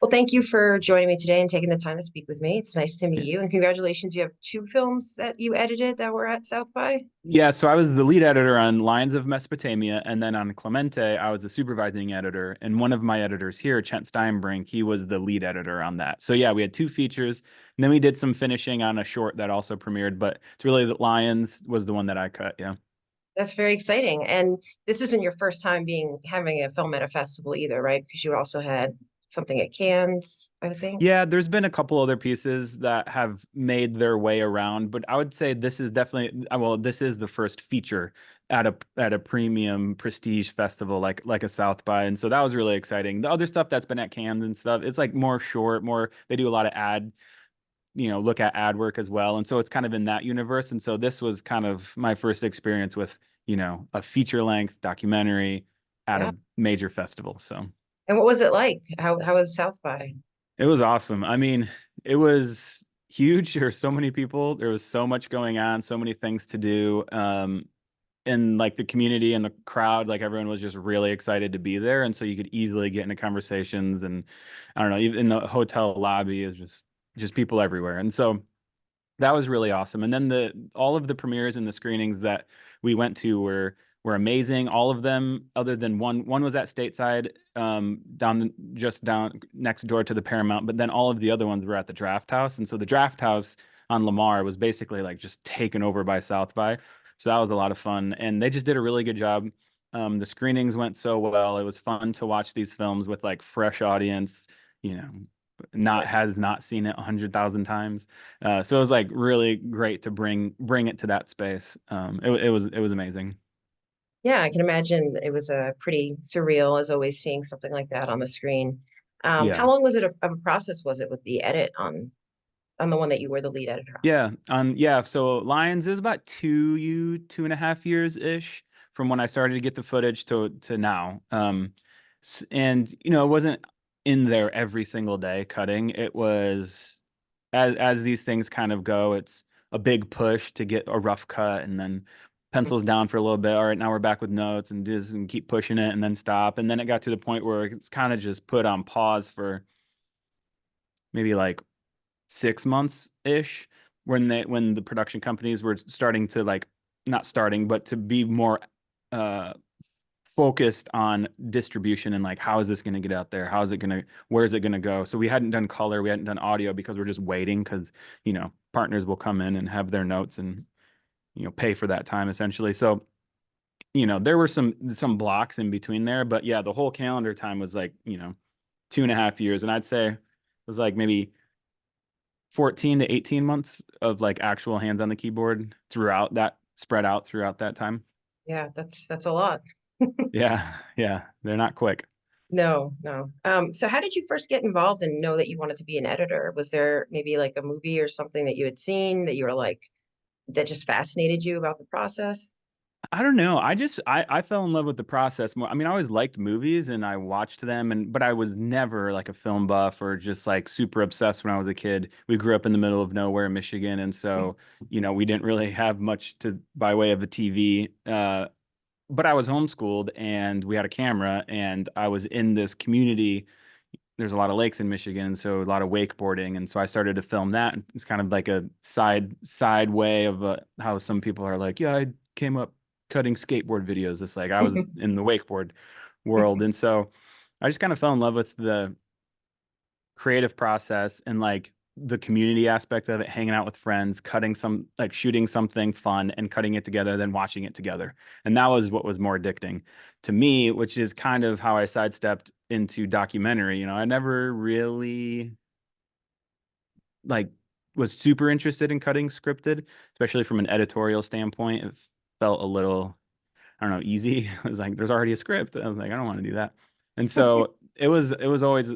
Well, thank you for joining me today and taking the time to speak with me. It's nice to meet Yeah. you, and congratulations. You have two films that you edited that were at South by. Yeah, so I was the lead editor on Lines of Mesopotamia, and then on Clemente, I was the supervising editor. And one of my editors here, Chent Steinbrink, he was the lead editor on that. So yeah, we had two features, and then we did some finishing on a short that also premiered. But it's really that Lions was the one that I cut. Yeah. That's very exciting. And this isn't your first time being having a film at a festival either, right? Because you also had something at Cannes, I would think. Yeah, there's been a couple other pieces that have made their way around, but I would say this is definitely well, this is the first feature at a premium prestige festival like a South by, and so that was really exciting. The other stuff that's been at Cannes and stuff, it's like more short, more they do a lot of look at ad work as well, and so it's kind of in that universe. And so this was kind of my first experience with a feature length documentary at Yeah. a major festival. So. And what was it like? How was South by? It was awesome. I mean, it was huge. There were so many people. There was so much going on, so many things to do. And like the community and the crowd, like everyone was just really excited to be there. And so you could easily get into conversations. And I don't know, even in the hotel lobby is just people everywhere. And so that was really awesome. And then the all of the premieres and the screenings that we went to were amazing. All of them, other than one was at Stateside, just down next door to the Paramount. But then all of the other ones were at the Draft House. And so the Draft House on Lamar was basically like just taken over by South by. So that was a lot of fun, and they just did a really good job. The screenings went so well. It was fun to watch these films with like fresh audience. You know, not has not seen it 100,000 times. So it was like really great to bring it to that space. It was amazing. Yeah, I can imagine it was pretty surreal as always seeing something like that on the screen. Yeah. How long was it of a process was it with the edit on the one that you were the lead editor on? Yeah. So Lions is about 2.5 years ish from when I started to get the footage to now. And it wasn't in there every single day cutting. It was as these things kind of go, it's a big push to get a rough cut and then pencils down for a little bit. All right, now we're back with notes and this and keep pushing it and then stop. And then it got to the point where it's kind of just put on pause for maybe like 6 months ish when the production companies were starting to like not starting but to be more uh focused on distribution and like how is this going to get out there, where is it going to go. So we hadn't done color, we hadn't done audio because we're just waiting because partners will come in and have their notes and pay for that time essentially. So there were some blocks in between there, but yeah, the whole calendar time was like 2.5 years, and I'd say it was like maybe 14 to 18 months of like actual hands on the keyboard throughout that spread out throughout that time. Yeah, that's a lot. Yeah, yeah, they're not quick. No, no. So how did you first get involved and know that you wanted to be an editor? Was there maybe like a movie or something that you had seen that you were like that just fascinated you about the process? I don't know. I fell in love with the process more. I mean, I always liked movies and I watched them, but I was never like a film buff or just like super obsessed when I was a kid. We grew up in the middle of nowhere, Michigan, and so we didn't really have much to by way of a TV. But I was homeschooled and we had a camera and I was in this community. There's a lot of lakes in Michigan, so a lot of wakeboarding, and so I started to film that. It's kind of like a side way of how some people are like, yeah, I came up cutting skateboard videos. It's like I was in the wakeboard world, and so I just kind of fell in love with the creative process and like the community aspect of it, hanging out with friends, shooting something fun and cutting it together, then watching it together. And that was what was more addicting to me, which is kind of how I sidestepped into documentary. I never really like was super interested in cutting scripted, especially from an editorial standpoint. It felt a little, I don't know, easy. It was like there's already a script. I was like, I don't want to do that. And so it was always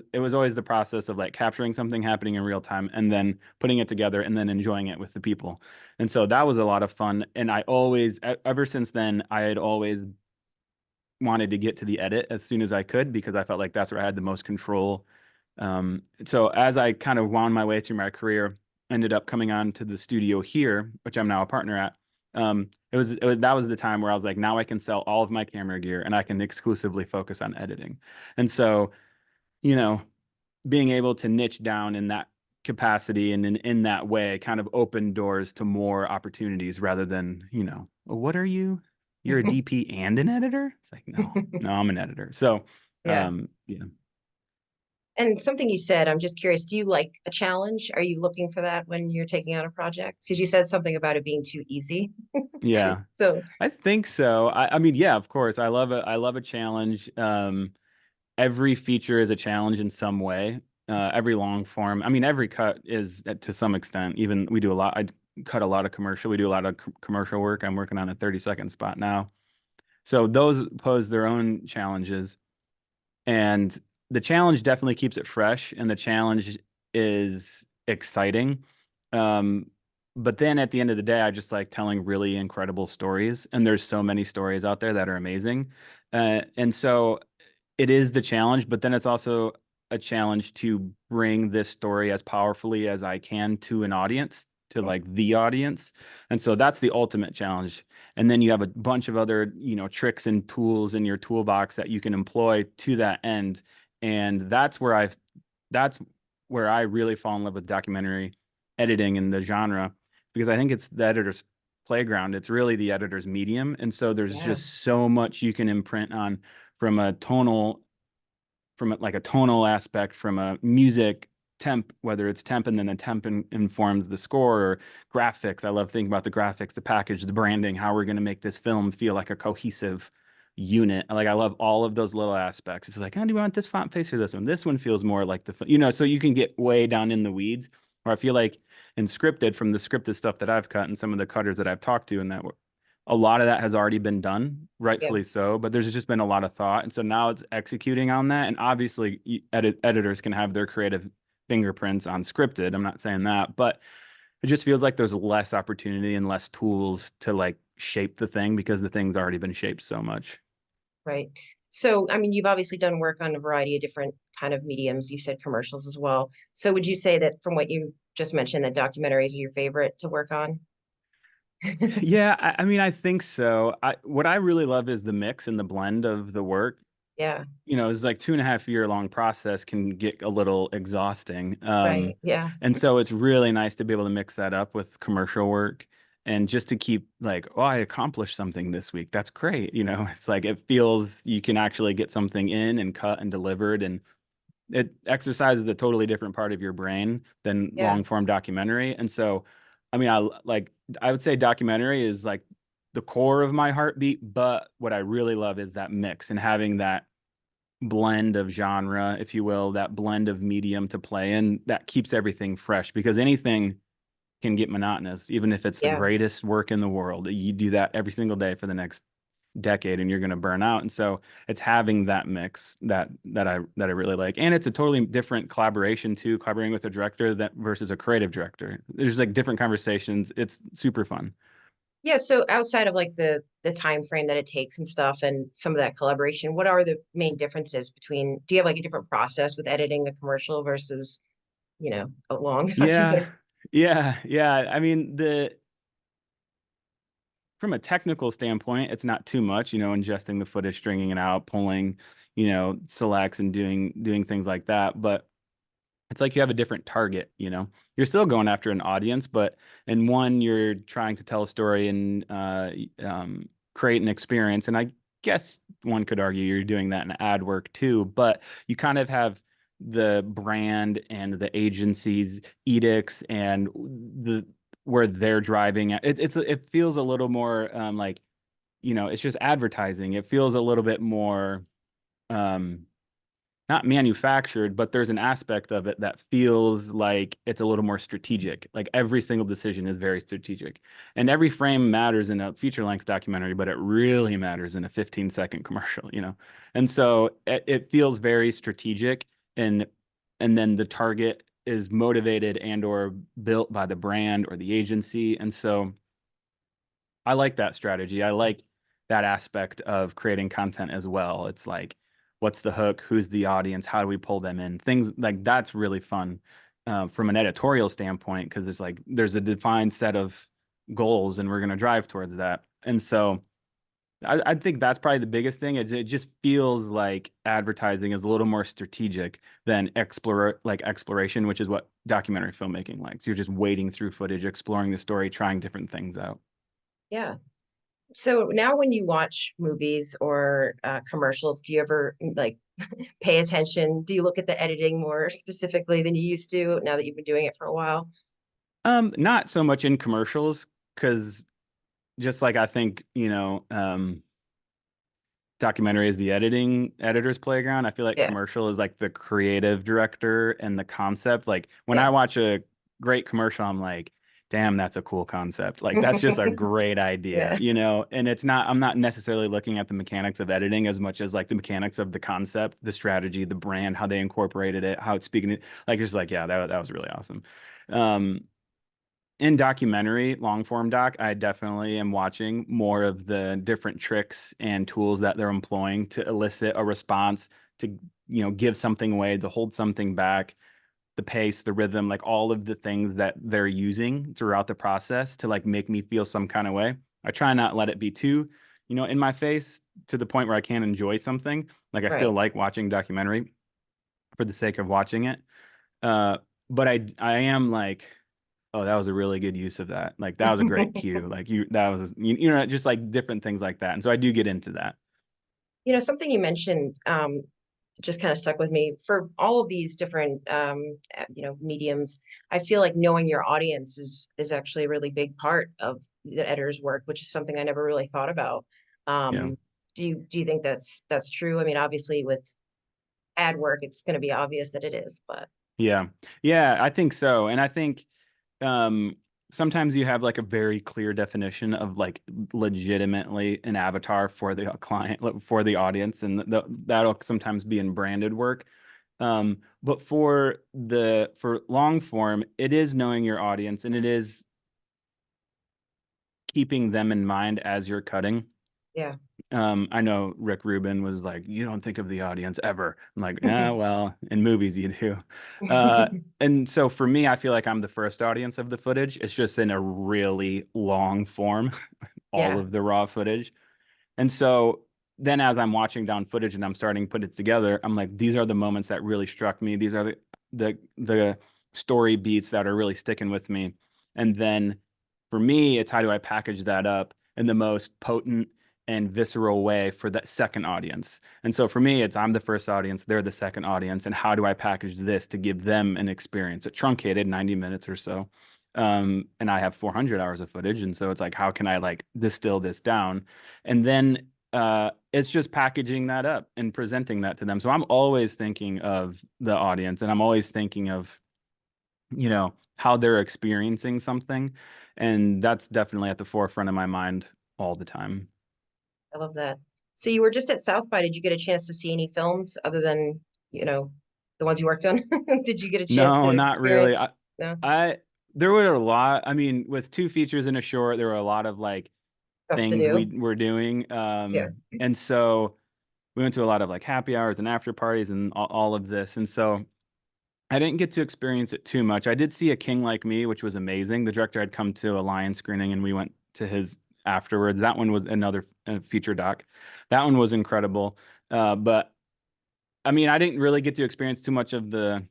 the process of like capturing something happening in real time and then putting it together and then enjoying it with the people. And so that was a lot of fun. And ever since then, I had always wanted to get to the edit as soon as I could because I felt like that's where I had the most control. So as I kind of wound my way through my career, ended up coming on to the studio here, which I'm now a partner at. That was the time where I was like, now I can sell all of my camera gear and I can exclusively focus on editing. And so, you know, being able to niche down in that capacity and in that way kind of opened doors to more opportunities rather than, "Well, what are you? You're a DP and an editor?" It's like, no, no, I'm an editor. So, Yeah. yeah. And something you said, I'm just curious, do you like a challenge? Are you looking for that when you're taking on a project? Because you said something about it being too easy. Yeah. So, I think so. I mean, yeah, of course. I love a challenge. Every feature is a challenge in some way. Every long form. I mean, every cut is to some extent. Even we do a lot. I cut a lot of commercial. We do a lot of commercial work. I'm working on a 30-second spot now. So those pose their own challenges. And the challenge definitely keeps it fresh, and the challenge is exciting. Um, but then at the end of the day, I just like telling really incredible stories, and there's so many stories out there that are amazing. And so it is the challenge, but then it's also a challenge to bring this story as powerfully as I can to an audience, to like the audience. And so that's the ultimate challenge. And then you have a bunch of other, tricks and tools in your toolbox that you can employ to that end. And that's where I really fall in love with documentary editing and the genre, because I think it's the editor's playground. It's really the editor's medium. And so there's yeah, just so much you can imprint on from a tonal like a tonal aspect, from a music temp, whether it's temp and then the temp informs the score, or graphics. I love thinking about the graphics, the package, the branding, how we're going to make this film feel like a cohesive unit. Like I love all of those little aspects. It's like, oh, do you want this font face or this one? This one feels more like so you can get way down in the weeds. Or I feel like in scripted, from the scripted stuff that I've cut and some of the cutters that I've talked to, and that a lot of that has already been done, yeah, rightfully so, but there's just been a lot of thought. And so now it's executing on that. And obviously, editors can have their creative fingerprints on scripted. I'm not saying that, but it just feels like there's less opportunity and less tools to like shape the thing because the thing's already been shaped so much. right. So, I mean, you've obviously done work on a variety of different kind of mediums. You said commercials as well. So, would you say that from what you just mentioned, that documentaries are your favorite to work on? Yeah, I mean, I think so. What I really love is the mix and the blend of the work. Yeah, It's like 2.5 year long process can get a little exhausting. right. Yeah, And so it's really nice to be able to mix that up with commercial work and just to keep like, oh, I accomplished something this week. That's great. It's like it feels you can actually get something in and cut and delivered, and it exercises a totally different part of your brain than yeah, long form documentary. And so, I mean, I would say documentary is like the core of my heartbeat, but what I really love is that mix and having that blend of genre, if you will, that blend of medium to play in that keeps everything fresh, because anything can get monotonous, even if it's the yeah. greatest work in the world. You do that every single day for the next decade and you're going to burn out. And so it's having that mix that I really like. And it's a totally different collaboration too, collaborating with a director that versus a creative director. There's like different conversations. It's super fun. Yeah, so outside of like the time frame that it takes and stuff and some of that collaboration, what are the main differences between, do you have like a different process with editing a commercial versus, a long Yeah. documentary? Yeah. I mean, the from a technical standpoint, it's not too much, ingesting the footage, stringing it out, pulling, selects and doing things like that. But it's like you have a different target, You're still going after an audience, but in one, you're trying to tell a story and create an experience. And I guess one could argue you're doing that in ad work too, but you kind of have the brand and the agency's edicts and the where they're driving at. It feels a little more like, it's just advertising. It feels a little bit more um not manufactured, but there's an aspect of it that feels like it's a little more strategic. Like every single decision is very strategic. And every frame matters in a feature length documentary, but it really matters in a 15-second commercial. And so it feels very strategic, and then the target is motivated and or built by the brand or the agency. And so I like that strategy. I like that aspect of creating content as well. It's like, what's the hook? Who's the audience? How do we pull them in? Things like that's really fun from an editorial standpoint, because it's like there's a defined set of goals and we're going to drive towards that. And so I think that's probably the biggest thing. It just feels like advertising is a little more strategic than exploration, which is what documentary filmmaking likes. You're just wading through footage, exploring the story, trying different things out. Yeah. So now when you watch movies or commercials, do you ever like pay attention? Do you look at the editing more specifically than you used to now that you've been doing it for a while? Not so much in commercials, because just like I think, documentary is the editor's playground. I feel like Yeah, commercial is like the creative director and the concept. Like when I yeah. watch a great commercial, I'm like, damn, that's a cool concept. Like that's just a great idea, Yeah, And I'm not necessarily looking at the mechanics of editing as much as like the mechanics of the concept, the strategy, the brand, how they incorporated it, how it's speaking. Like it's like, yeah, that was really awesome. Um, in documentary, long form doc, I definitely am watching more of the different tricks and tools that they're employing to elicit a response, to, give something away, to hold something back, the pace, the rhythm, like all of the things that they're using throughout the process to like make me feel some kind of way. I try not let it be too, in my face to the point where I can't enjoy something. Like I still right. like watching documentary for the sake of watching it. Uh, but I am like, oh, that was a really good use of that. Like that was a great cue. Like that was just like different things like that. And so I do get into that. Something you mentioned just kind of stuck with me for all of these different mediums. I feel like knowing your audience is actually a really big part of the editor's work, which is something I never really thought about. Yeah. Do you think that's true? I mean, obviously with ad work, it's going to be obvious that it is, but Yeah. Yeah, I think so. And I think um sometimes you have like a very clear definition of like legitimately an avatar for the client, like, for the audience, and that'll sometimes be in branded work. But for long form, it is knowing your audience, and it is keeping them in mind as you're cutting. yeah. I know Rick Rubin was like, "You don't think of the audience ever." I'm like, "Yeah, well, in movies you do." Uh, and so for me, I feel like I'm the first audience of the footage. It's just in a really long form, all Yeah, of the raw footage. And so then as I'm watching down footage and I'm starting to put it together, I'm like, these are the moments that really struck me. These are the story beats that are really sticking with me. And then for me, it's how do I package that up in the most potent and visceral way for that second audience. And so for me, it's I'm the first audience, they're the second audience, and how do I package this to give them an experience? It truncated 90 minutes or so. And I have 400 hours of footage, and so it's like, how can I like distill this down? And then it's just packaging that up and presenting that to them. So I'm always thinking of the audience, and I'm always thinking of, how they're experiencing something. And that's definitely at the forefront of my mind all the time. I love that. So you were just at South by. Did you get a chance to see any films other than, you know, the ones you worked on? Did you get a chance No, to not really. experience? No I there were a lot. I mean, with two features in a short, there were a lot of like stuff to things we do. were doing. Yeah. And so we went to a lot of like happy hours and after parties and all of this. And so I didn't get to experience it too much. I did see A King Like Me, which was amazing. The director had come to a Lion screening and we went to his afterwards. That one was another feature doc. That one was incredible. But I mean, I didn't really get to experience too much of the,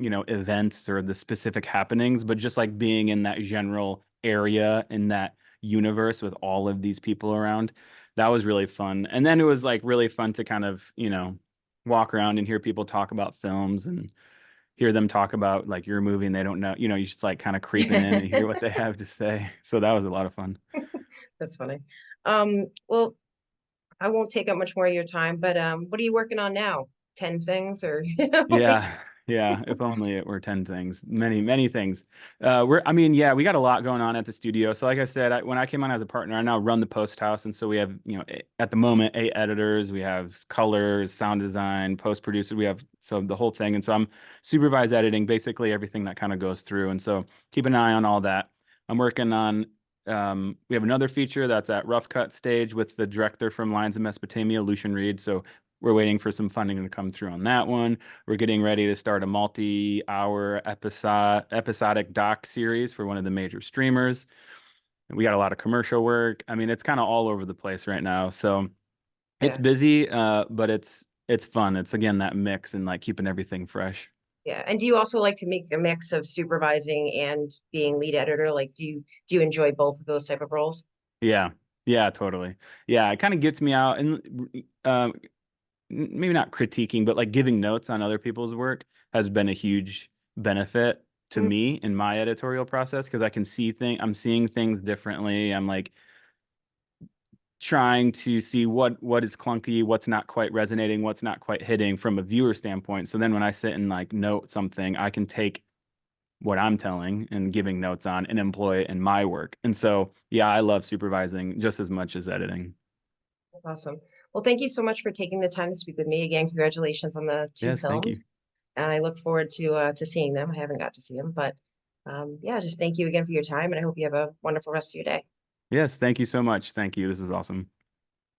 events or the specific happenings, but just like being in that general area, in that universe with all of these people around, that was really fun. And then it was like really fun to kind of, walk around and hear people talk about films and hear them talk about like your movie and they don't know, you just like kind of creeping in and hear what they have to say. So that was a lot of fun. That's funny. Well, I won't take up much more of your time, but what are you working on now? 10 things or like Yeah. Yeah. If only it were 10 things, many, many things. Yeah, we got a lot going on at the studio. So like I said, when I came on as a partner, I now run the post house. And so we have, at the moment, 8 editors, we have colors, sound design, post producer, so the whole thing. And so I'm supervised editing, basically everything that kind of goes through. And so keep an eye on all that. I'm working on, we have another feature that's at rough cut stage with the director from Lions of Mesopotamia, Lucian Reed. So we're waiting for some funding to come through on that one. We're getting ready to start a multi-hour episodic doc series for one of the major streamers. We got a lot of commercial work. I mean, it's kind of all over the place right now. So it's Yeah. busy, but it's fun. It's again that mix and like keeping everything fresh. Yeah. And do you also like to make a mix of supervising and being lead editor? Like, do you enjoy both of those type of roles? Yeah. Yeah, totally. Yeah, it kind of gets me out and maybe not critiquing, but like giving notes on other people's work has been a huge benefit to Mm. me in my editorial process because I can see I'm seeing things differently. I'm like trying to see what is clunky, what's not quite resonating, what's not quite hitting from a viewer standpoint. So then when I sit and like note something, I can take what I'm telling and giving notes on and employ it in my work. And so, yeah, I love supervising just as much as editing. That's awesome. Well, thank you so much for taking the time to speak with me again. Congratulations on the two Yes, thank you. films. I look forward to seeing them. I haven't got to see them, but yeah, just thank you again for your time, and I hope you have a wonderful rest of your day. Yes, thank you so much. Thank you. This is awesome.